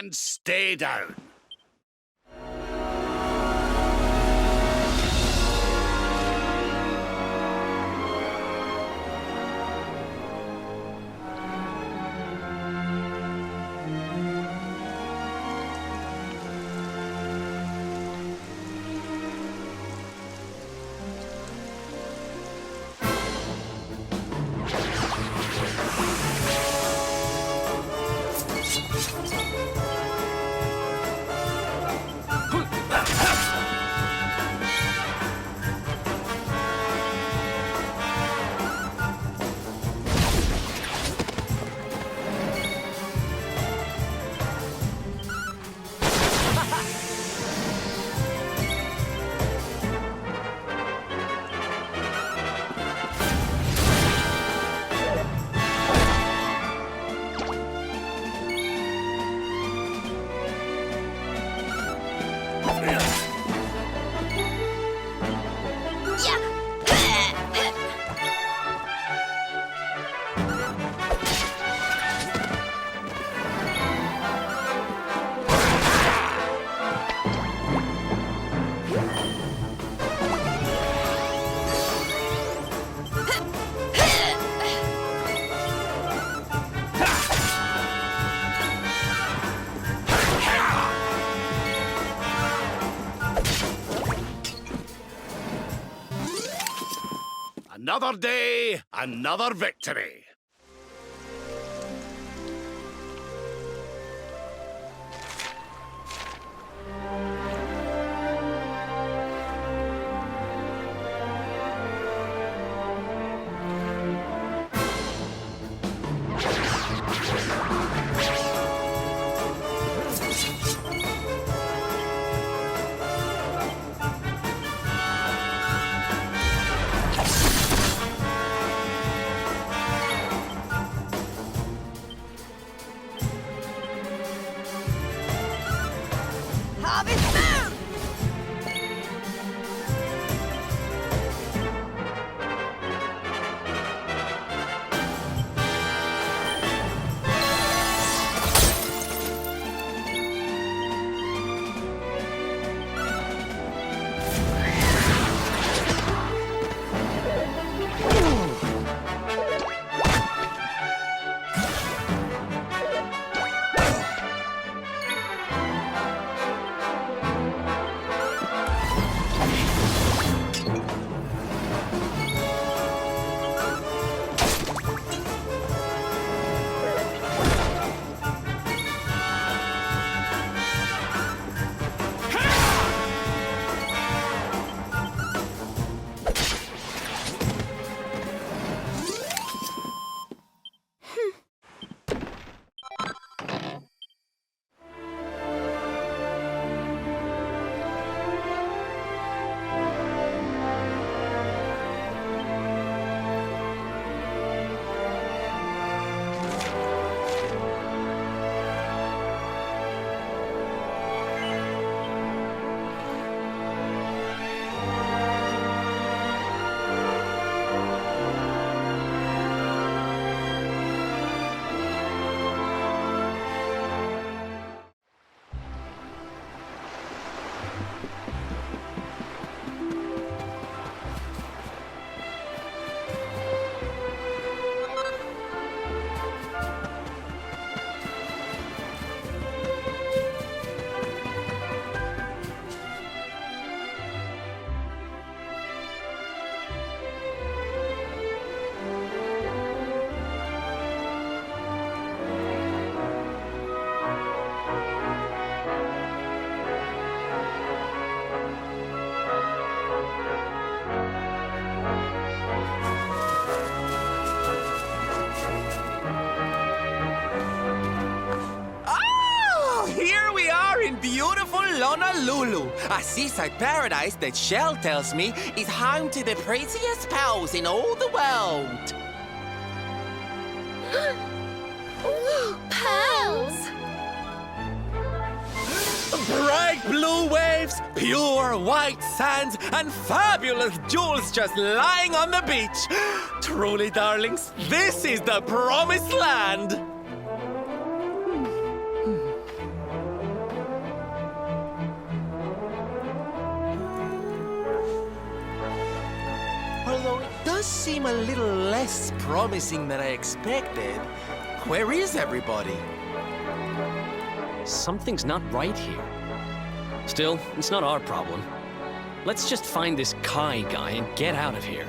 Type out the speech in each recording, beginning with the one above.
and stay down. Another day, another victory. Beautiful Lonalulu, a seaside paradise that Shell tells me is home to the prettiest pals in all the world. Pearls! Bright blue waves, pure white sands, and fabulous jewels just lying on the beach. Truly, darlings, this is the promised land. Although it does seem a little less promising than I expected. Where is everybody? Something's not right here. Still, it's not our problem. Let's just find this Kai guy and get out of here.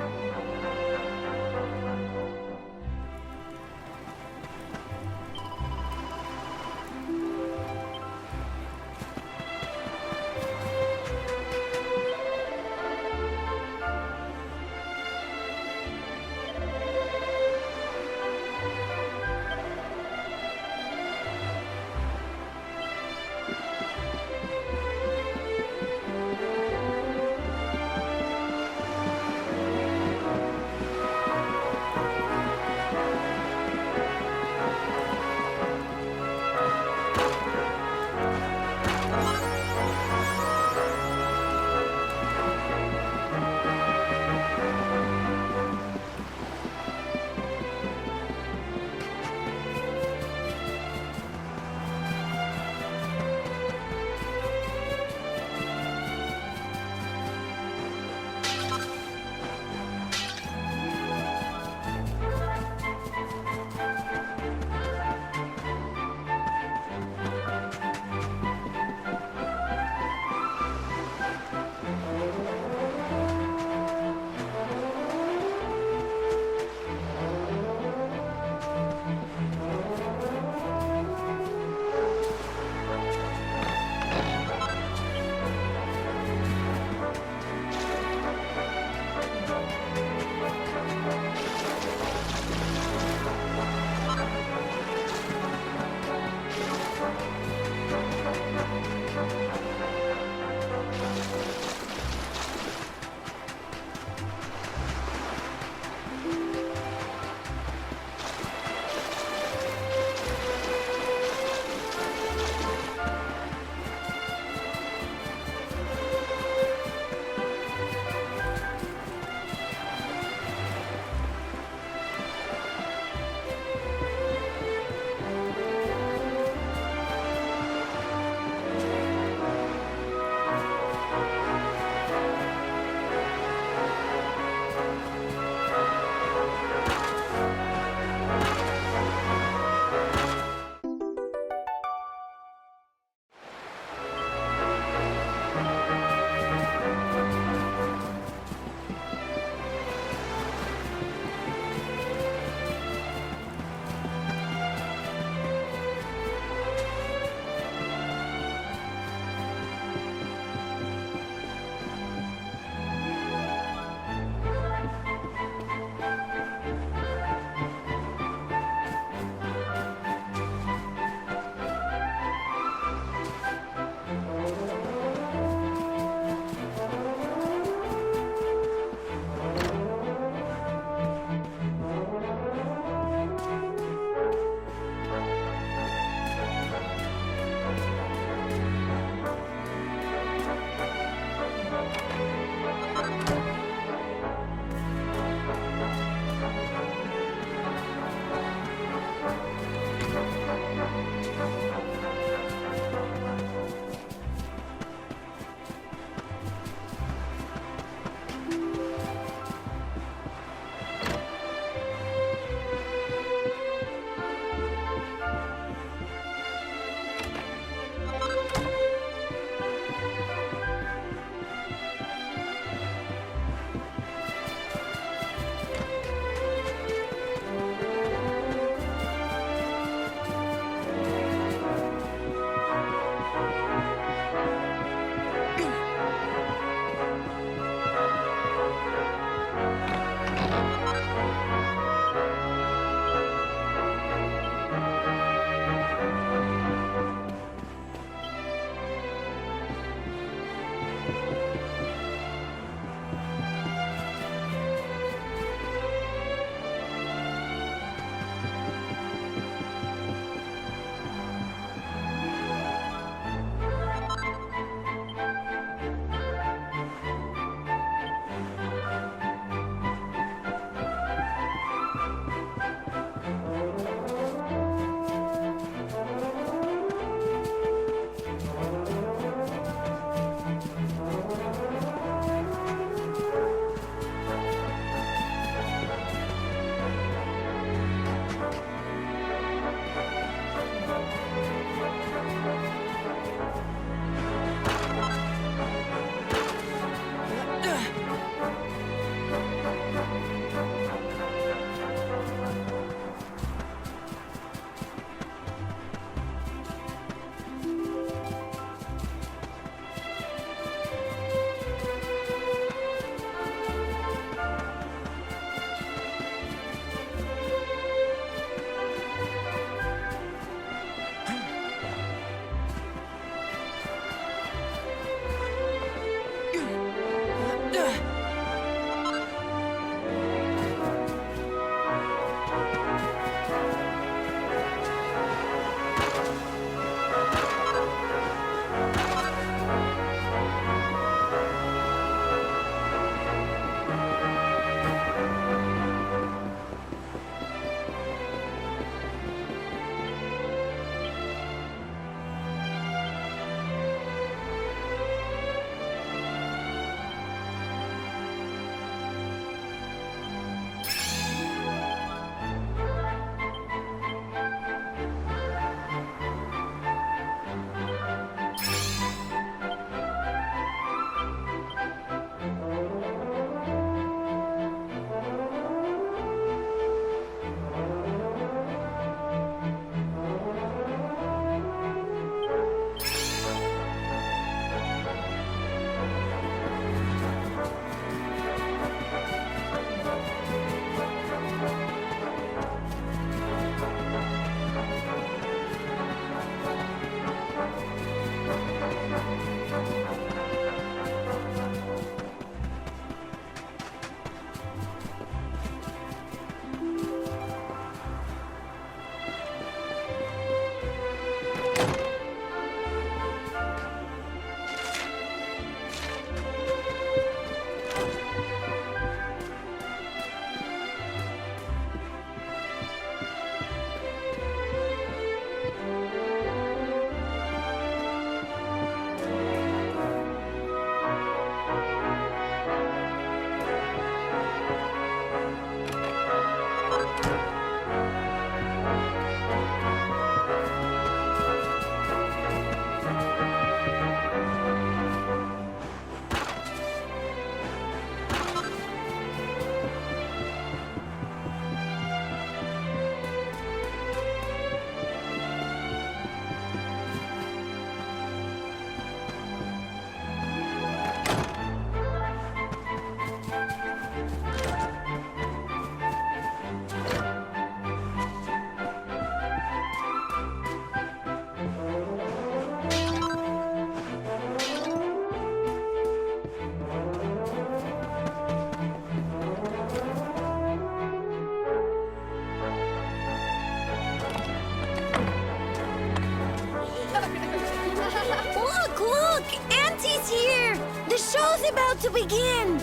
about to begin!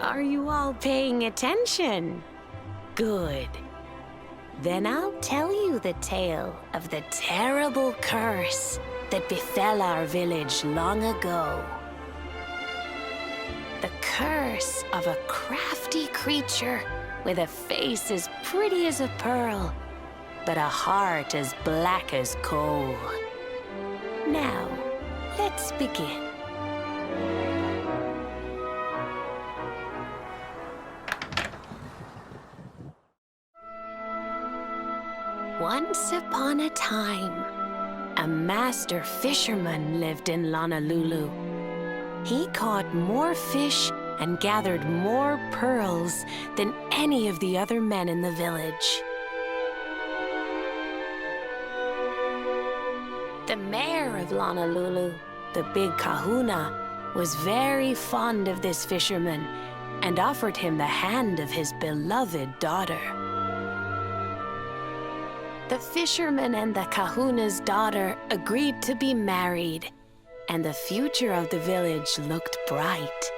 Are you all paying attention? Good. Then I'll tell you the tale of the terrible curse that befell our village long ago. The curse of a crafty creature with a face as pretty as a pearl, but a heart as black as coal. Now, let's begin. Once upon a time, a master fisherman lived in Lonalulu. He caught more fish and gathered more pearls than any of the other men in the village. The mayor of Lonalulu, the big kahuna, was very fond of this fisherman and offered him the hand of his beloved daughter. The fisherman and the kahuna's daughter agreed to be married, and the future of the village looked bright.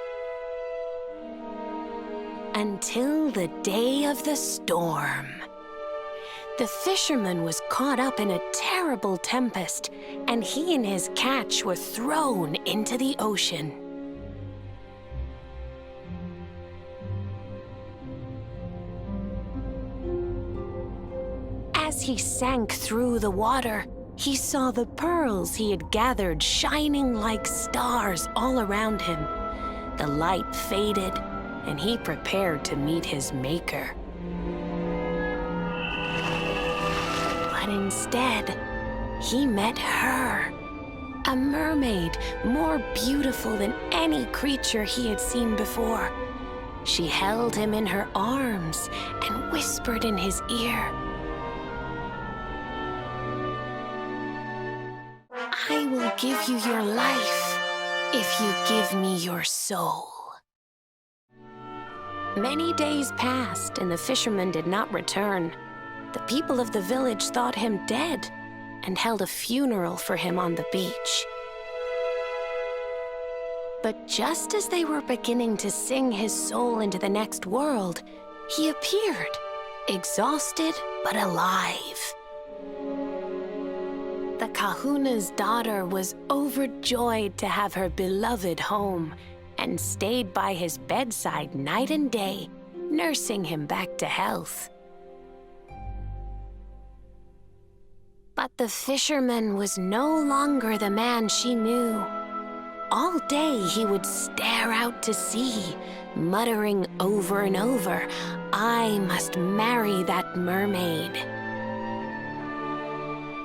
Until the day of the storm. The fisherman was caught up in a terrible tempest, and he and his catch were thrown into the ocean. As he sank through the water, he saw the pearls he had gathered shining like stars all around him. The light faded, and he prepared to meet his maker. But instead, he met her, a mermaid more beautiful than any creature he had seen before. She held him in her arms and whispered in his ear, "I will give you your life if you give me your soul." Many days passed, and the fisherman did not return. The people of the village thought him dead and held a funeral for him on the beach. But just as they were beginning to sing his soul into the next world, he appeared, exhausted but alive. The kahuna's daughter was overjoyed to have her beloved home and stayed by his bedside night and day, nursing him back to health. But the fisherman was no longer the man she knew. All day he would stare out to sea, muttering over and over, "I must marry that mermaid."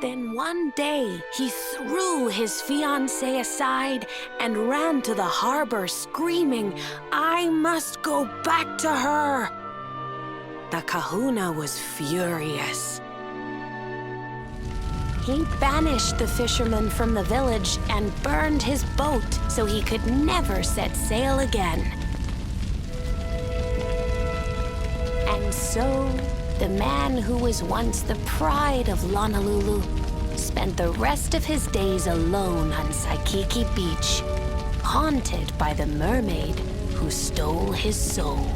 Then one day, he threw his fiancée aside and ran to the harbor screaming, "I must go back to her!" The kahuna was furious. He banished the fisherman from the village and burned his boat so he could never set sail again. And so, the man who was once the pride of Lonalulu spent the rest of his days alone on Saikiki Beach, haunted by the mermaid who stole his soul.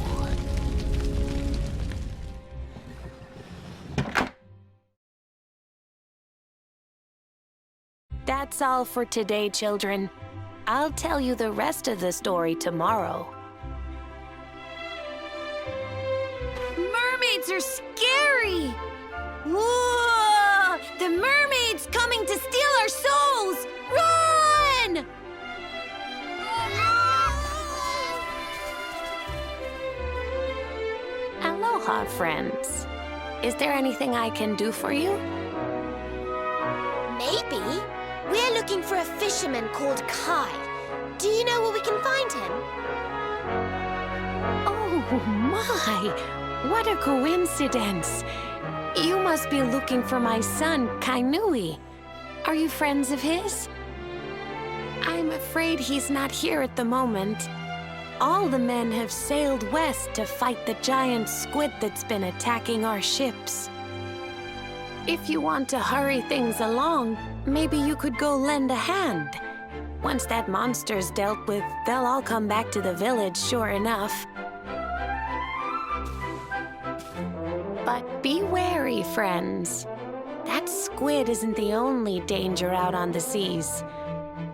That's all for today, children. I'll tell you the rest of the story tomorrow. Mermaids are scary! Whoa! The mermaid's coming to steal our souls! Run! Aloha, friends. Is there anything I can do for you? Maybe. We're looking for a fisherman called Kai. Do you know where we can find him? Oh, my! What a coincidence! You must be looking for my son, Kainui. Are you friends of his? I'm afraid he's not here at the moment. All the men have sailed west to fight the giant squid that's been attacking our ships. If you want to hurry things along, maybe you could go lend a hand. Once that monster's dealt with, they'll all come back to the village, sure enough. But be wary, friends. That squid isn't the only danger out on the seas.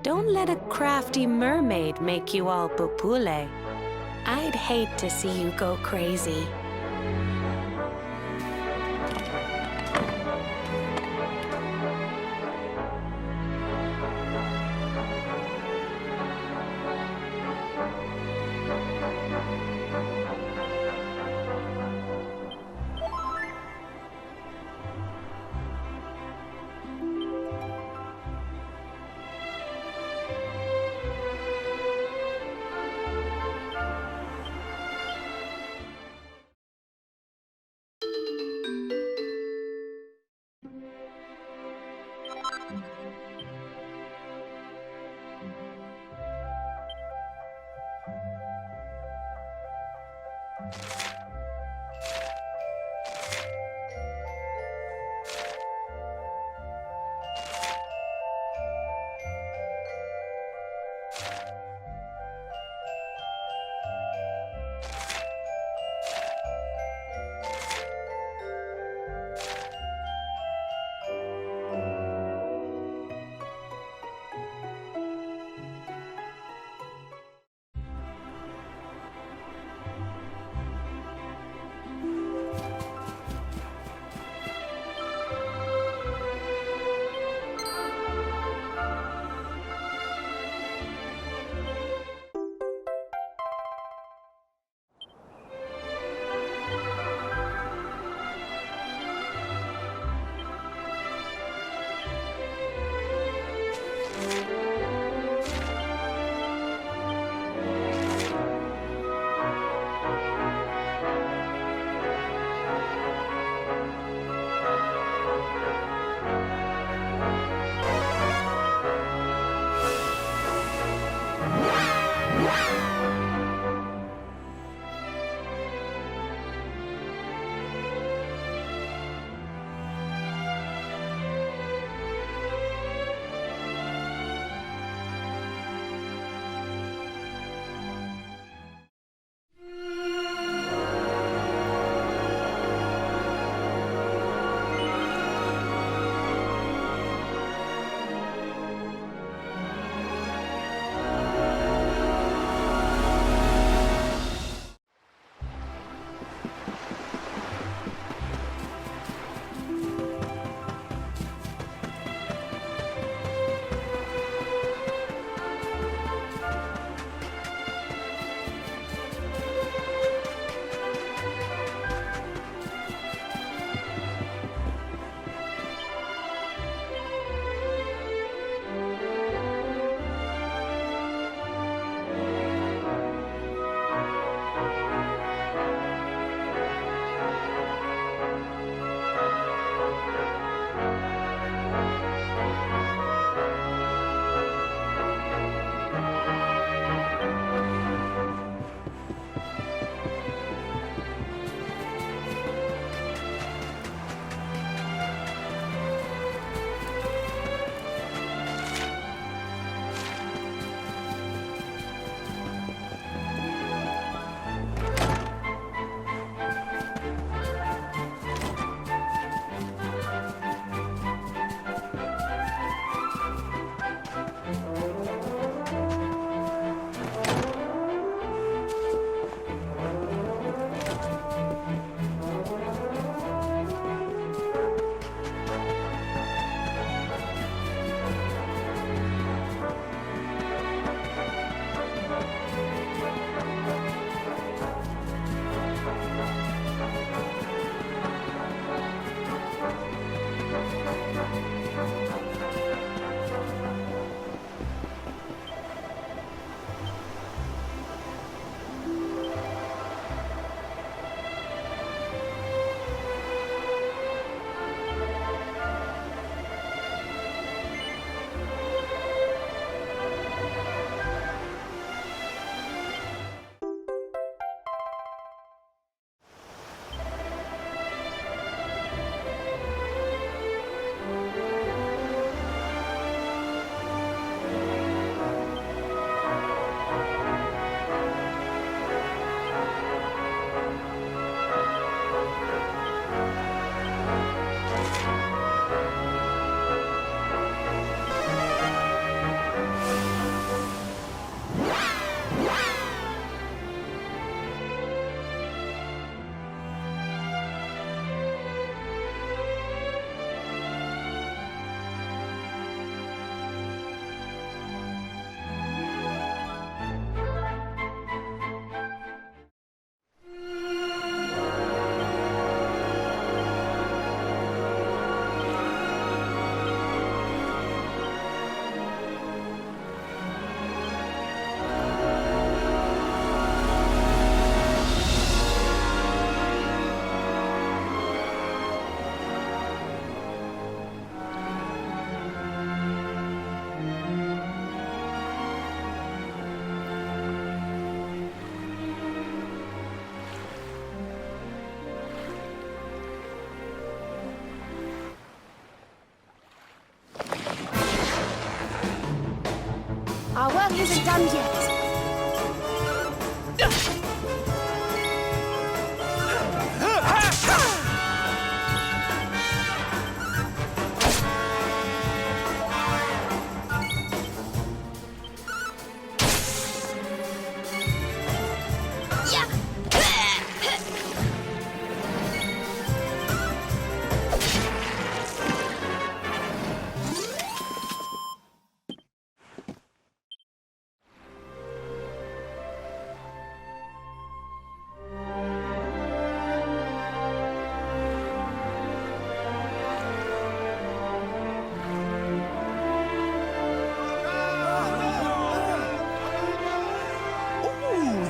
Don't let a crafty mermaid make you all pupule. I'd hate to see you go crazy. Our work isn't done yet.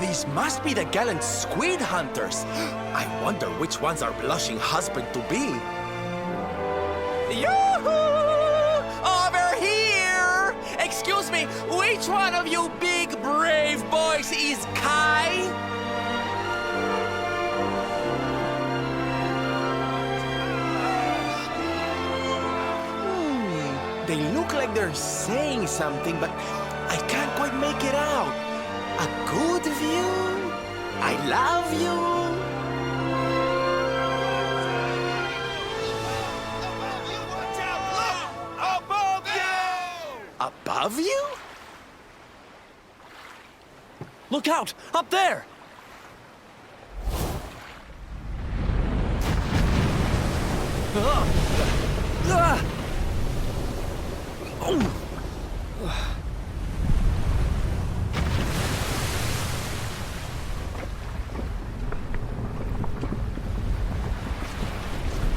These must be the gallant squid hunters. I wonder which one's our blushing husband to be. Yoo-hoo! Over here! Excuse me, which one of you big brave boys is Kai? They look like they're saying something, but I can't quite make it out. A good view? I love you? Above you! Above you? Look out! Up there!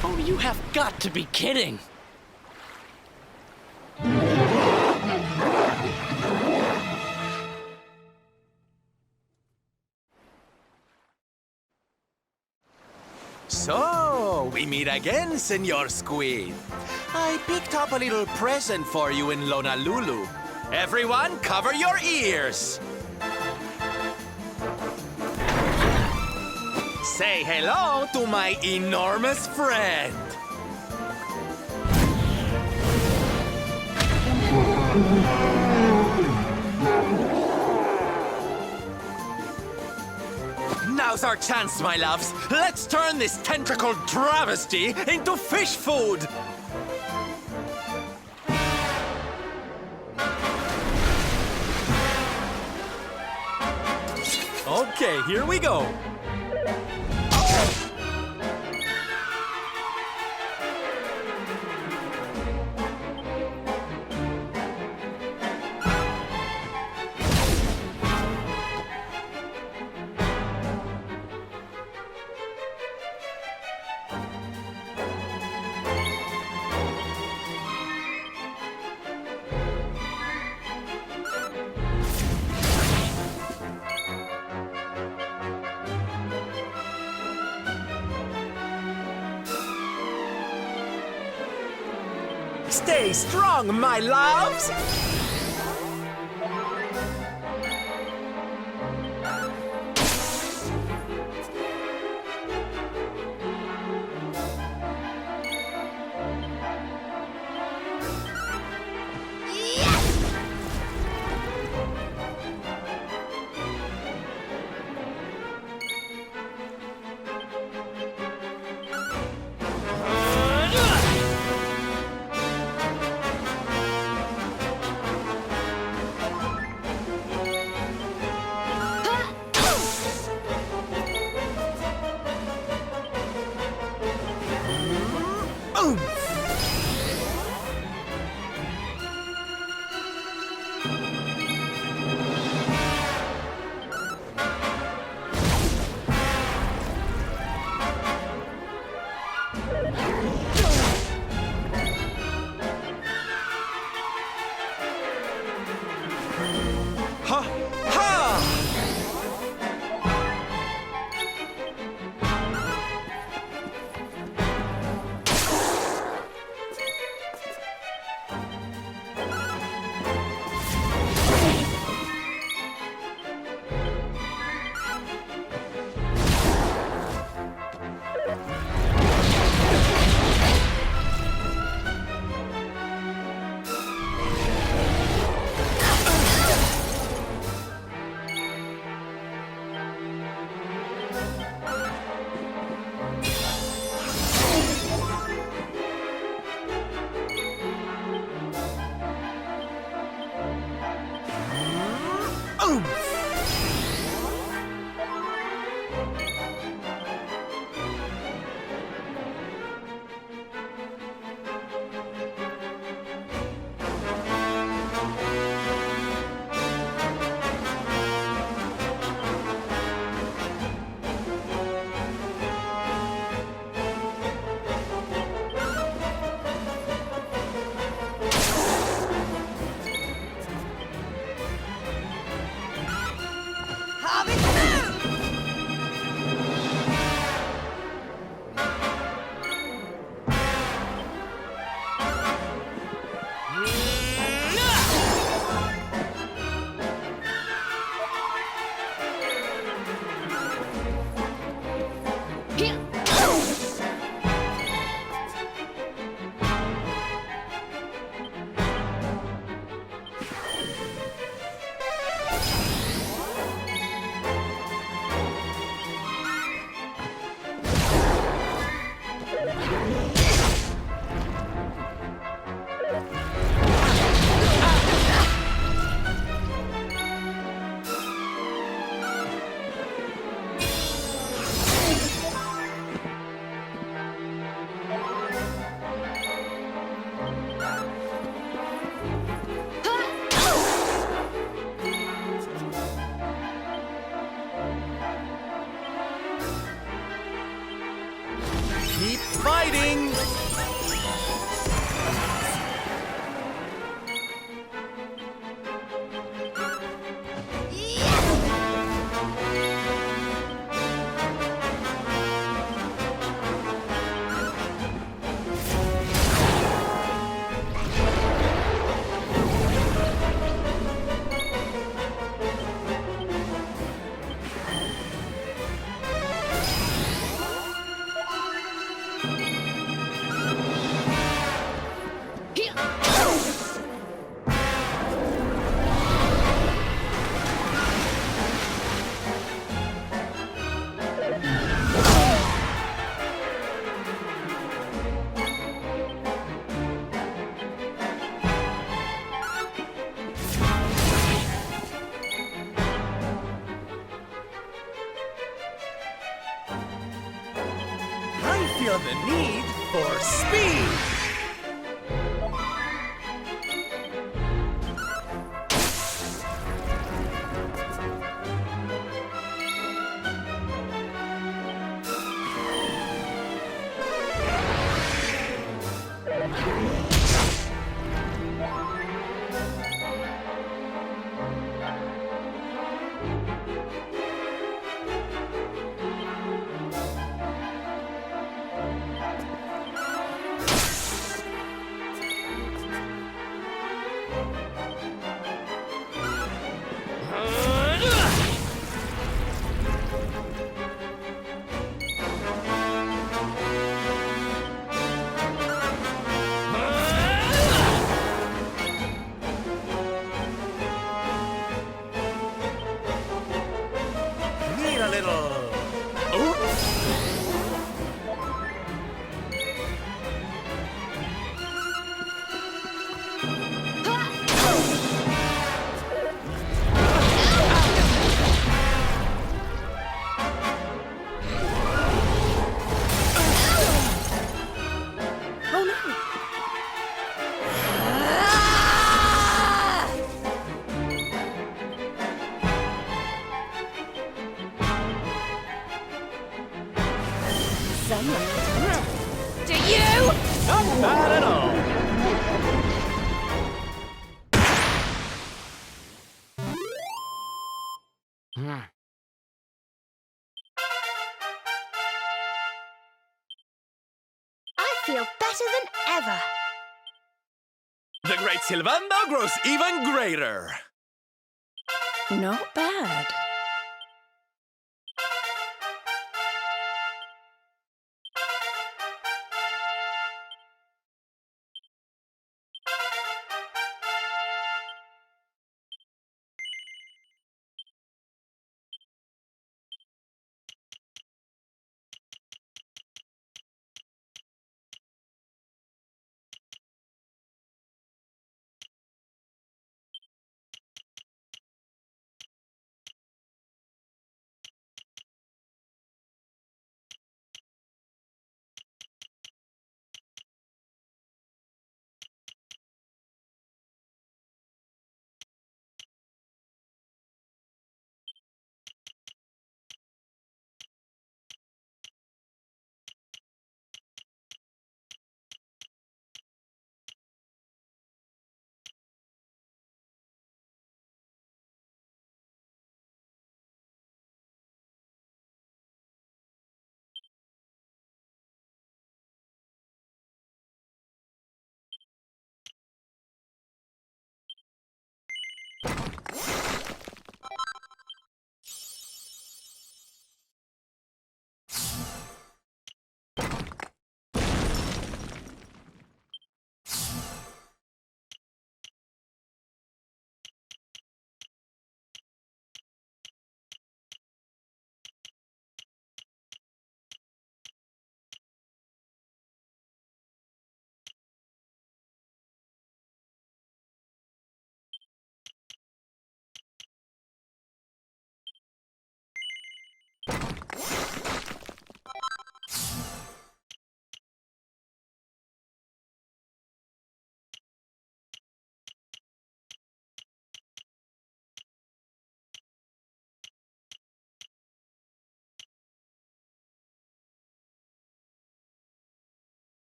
Oh, you have got to be kidding! So, we meet again, Senor Squid. I picked up a little present for you in Lonalulu. Everyone, cover your ears! Say hello to my enormous friend! Now's our chance, my loves. Let's turn this tentacled travesty into fish food! Okay, here we go. Stay strong, my loves! a need for speed. Need a little... Do you? Not bad at all. I feel better than ever. The great Silvando grows even greater. Not bad.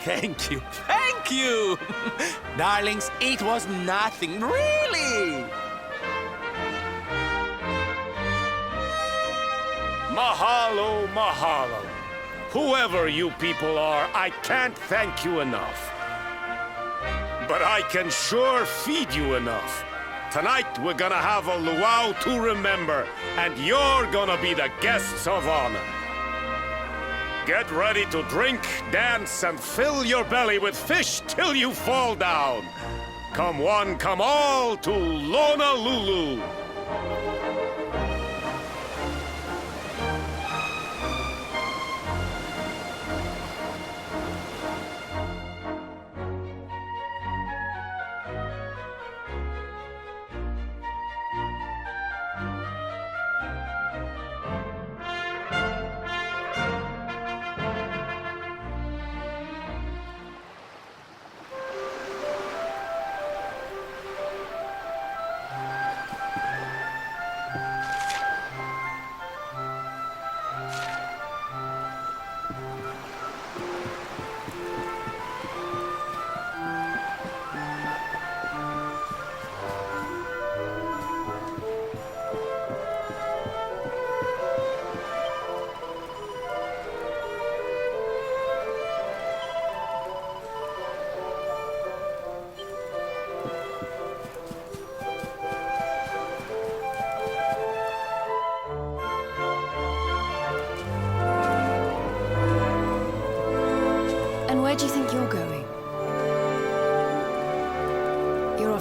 Thank you, thank you! Darlings, it was nothing, really! Mahalo, mahalo. Whoever you people are, I can't thank you enough. But I can sure feed you enough. Tonight, we're gonna have a luau to remember, and you're gonna be the guests of honor. Get ready to drink, dance, and fill your belly with fish till you fall down. Come one, come all to Lonalulu.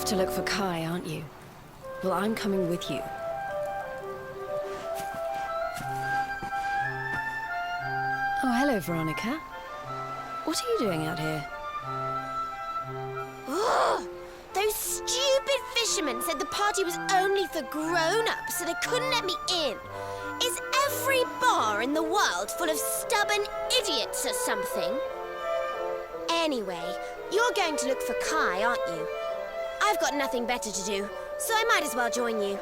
to look for Kai, aren't you? Well, I'm coming with you. Oh, hello, Veronica. What are you doing out here? Ugh! Those stupid fishermen said the party was only for grown-ups, so they couldn't let me in. Is every bar in the world full of stubborn idiots or something? Anyway, you're going to look for Kai, aren't you? I've got nothing better to do, so I might as well join you.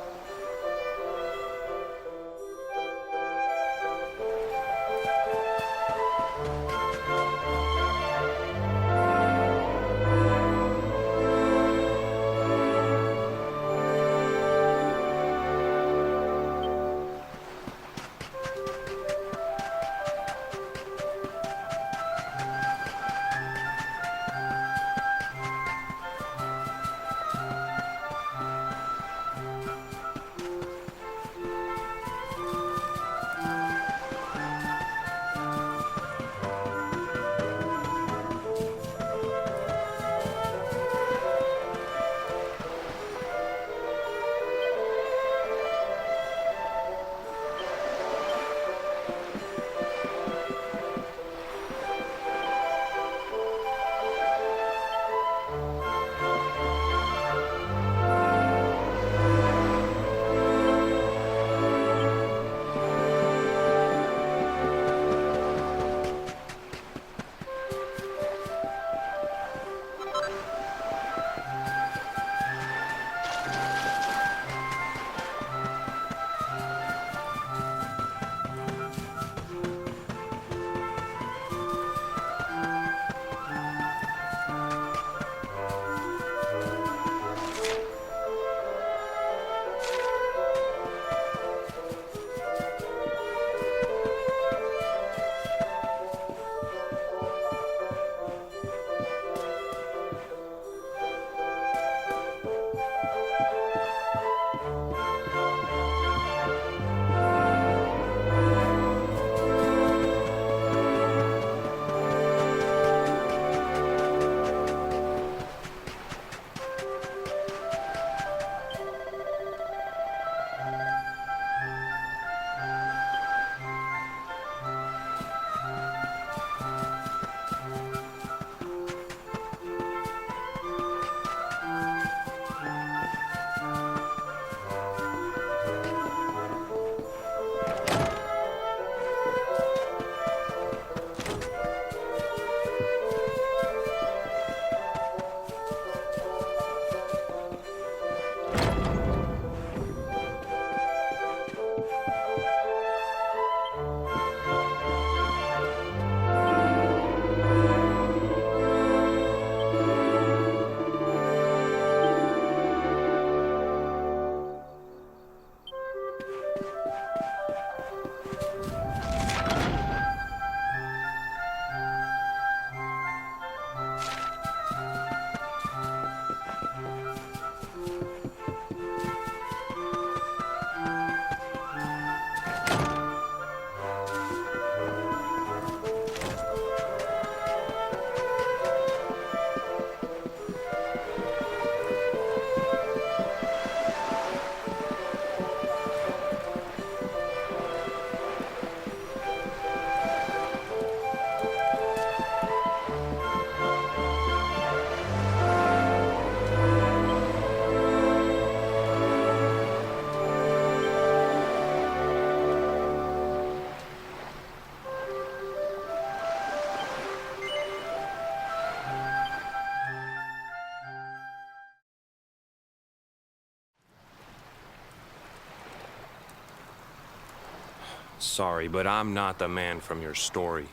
Sorry, but I'm not the man from your story.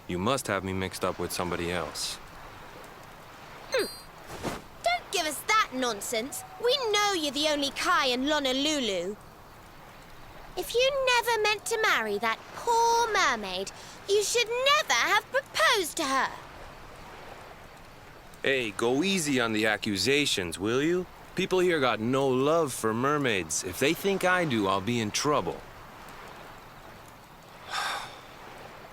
You must have me mixed up with somebody else. Don't give us that nonsense. We know you're the only Kai in Lonalulu. If you never meant to marry that poor mermaid, you should never have proposed to her. Hey, go easy on the accusations, will you? People here got no love for mermaids. If they think I do, I'll be in trouble.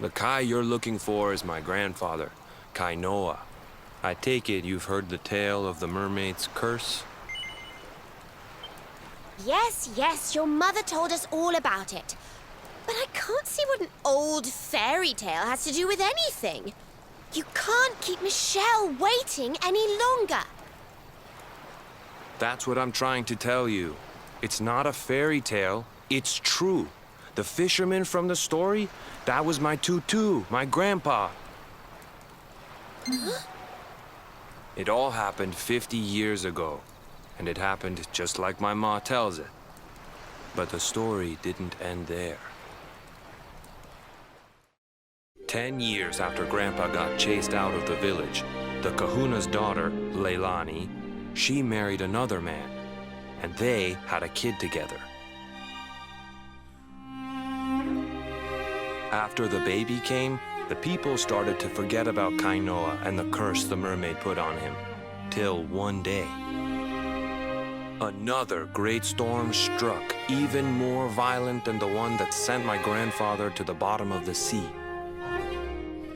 The Kai you're looking for is my grandfather, Kai Noah. I take it you've heard the tale of the mermaid's curse? Yes, yes, your mother told us all about it. But I can't see what an old fairy tale has to do with anything. You can't keep Michelle waiting any longer. That's what I'm trying to tell you. It's not a fairy tale, it's true. The fisherman from the story, that was my tutu, my grandpa. Huh? It all happened 50 years ago, and it happened just like my ma tells it. But the story didn't end there. 10 years after Grandpa got chased out of the village, the kahuna's daughter, Leilani, she married another man, and they had a kid together. After the baby came, the people started to forget about Kainoa and the curse the mermaid put on him, till one day. Another great storm struck, even more violent than the one that sent my grandfather to the bottom of the sea.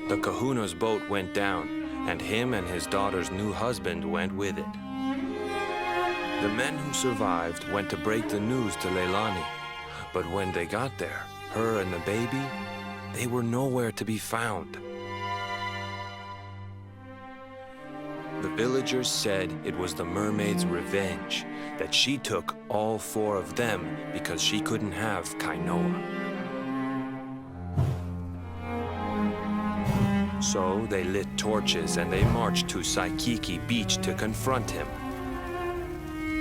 The kahuna's boat went down, and him and his daughter's new husband went with it. The men who survived went to break the news to Leilani, but when they got there, her and the baby, they were nowhere to be found. The villagers said it was the mermaid's revenge, that she took all 4 of them because she couldn't have Kainoa. So they lit torches and they marched to Saikiki Beach to confront him.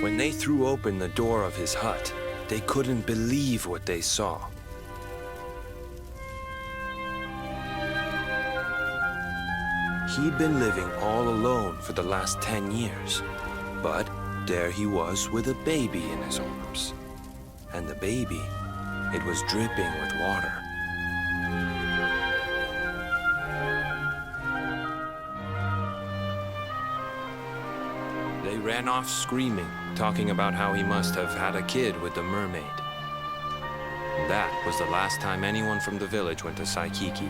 When they threw open the door of his hut, they couldn't believe what they saw. He'd been living all alone for the last 10 years, but there he was with a baby in his arms. And the baby, it was dripping with water. They ran off screaming, talking about how he must have had a kid with the mermaid. And that was the last time anyone from the village went to Saikiki.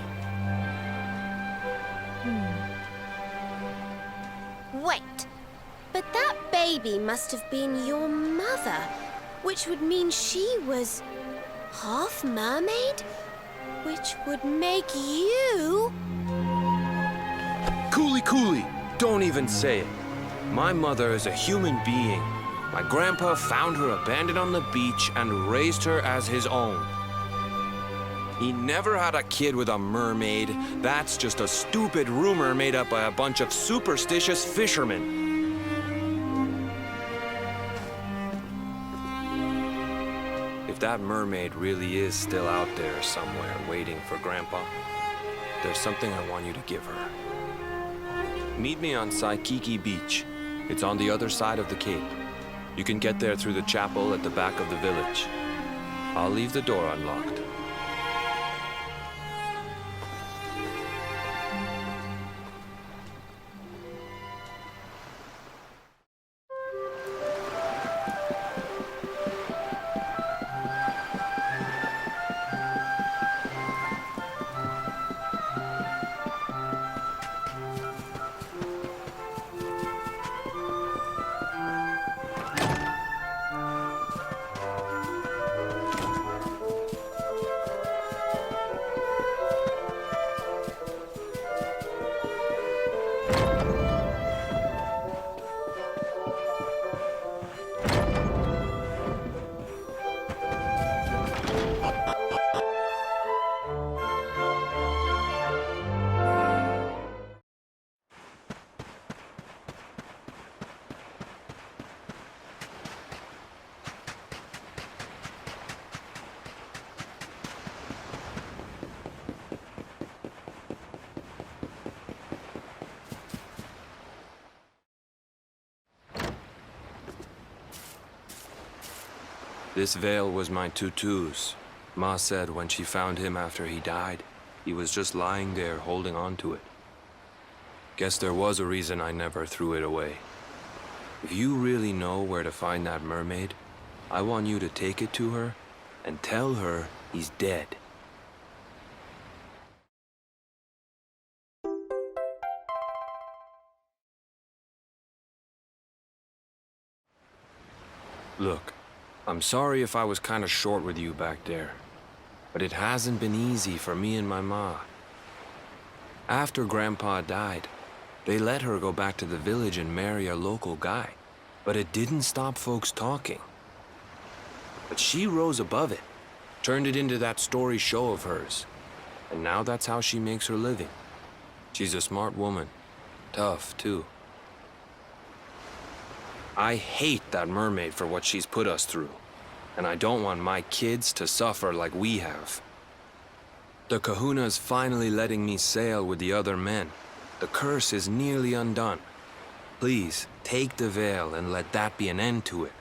Wait, but that baby must have been your mother, which would mean she was half mermaid, which would make you... Cooley! Don't even say it. My mother is a human being. My grandpa found her abandoned on the beach and raised her as his own. He never had a kid with a mermaid. That's just a stupid rumor made up by a bunch of superstitious fishermen. If that mermaid really is still out there somewhere waiting for Grandpa, there's something I want you to give her. Meet me on Saikiki Beach. It's on the other side of the cape. You can get there through the chapel at the back of the village. I'll leave the door unlocked. This veil was my tutu's. Ma said when she found him after he died, he was just lying there holding on to it. Guess there was a reason I never threw it away. If you really know where to find that mermaid, I want you to take it to her and tell her he's dead. Look, I'm sorry if I was kind of short with you back there, but it hasn't been easy for me and my ma. After Grandpa died, they let her go back to the village and marry a local guy, but it didn't stop folks talking. But she rose above it, turned it into that story show of hers, and now that's how she makes her living. She's a smart woman, tough too. I hate that mermaid for what she's put us through, and I don't want my kids to suffer like we have. The Kahuna's finally letting me sail with the other men. The curse is nearly undone. Please, take the veil and let that be an end to it.